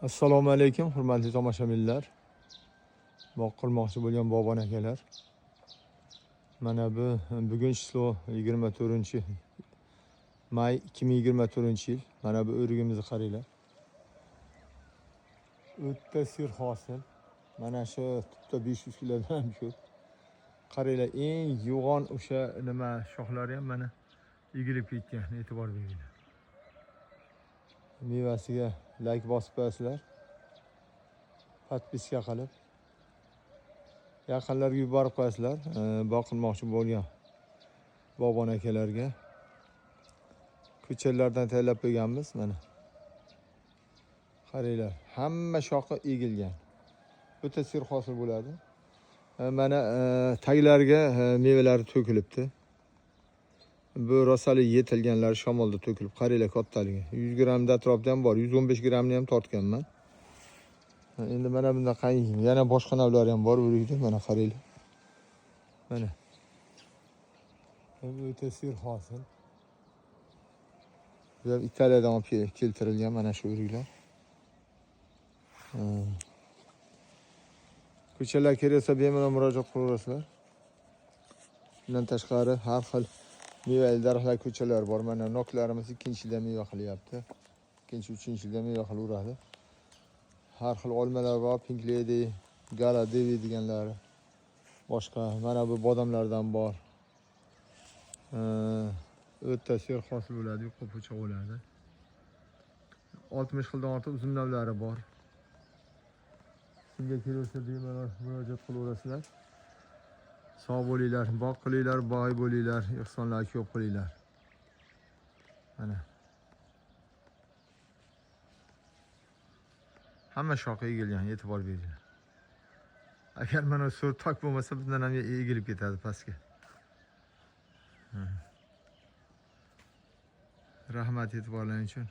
Assalomu alaykum, hurmatli tomoshabinlar. Boqilmoqchi bo'lgan bobon akalar. Mana bugun chislov 24-may 2024-yil. Mana bu o'rigimizni qaranglar. O'ta sir hosil. Mana shu tupda 500 kilodan ko'p. Qaranglar, eng yo'g'on o'sha nima shoxlari ham mana egilib ketgan, e'tibor beringlar. Mevasiga like bosib qo'yasizlar. Podpiska qilib yaqinlarga yuborib qo'yasizlar. Boqilmoqchi bo'lgan bobon akalarga. Ko'chatlardan tayyorlab qo'yganmiz mana. Qaranglar, hamma shoxi egilgan. O'ta sir hosil bo'ladi. Mana taglariga mevalari to'kilibdi. Bu rosali yetilganlari shamolda to'kilib. Qaranglar kattaligi. 100 grammda atrofida ham bor. 115 grammni ham tortganman. Endi mana bunda qaying. Yana boshqa navlari ham bor o'rikda. Mana qaranglar. Mana. O'ta sir hosil. Bu ham Italiyadan olib keltirilgan mana shu o'riklar. Ko'chalar keraksa bemalol murojaat qilaverasizlar. Bundan tashqari har xil mevali daraxtlar ko'chalar bor. Mana noklarimiz 2-yilda meva qilyapti. 2-3-yilda meva qilaveradi. Har xil olmalar bor, Pink Lady, Gala Devi deganlari. Boshqa mana bu bodomlardan bor. O'ta sir hosil bo'ladi, qo'pocha bo'ladi. 60 xildan ortiq uzum navlari bor. Kimga keraksa bemalol murojaat qilaverasizlar. Sog' bo'linglar, boq qilinglar, boy bo'linglar, ehsonlar ko'p qilinglar. Mana. Hamma shoxi egilgan, e'tibor beringlar. Agar mana so'r tok bo'lmasa, bundan ham egilib ketadi pastga. Rahmat e'tiborlaring uchun.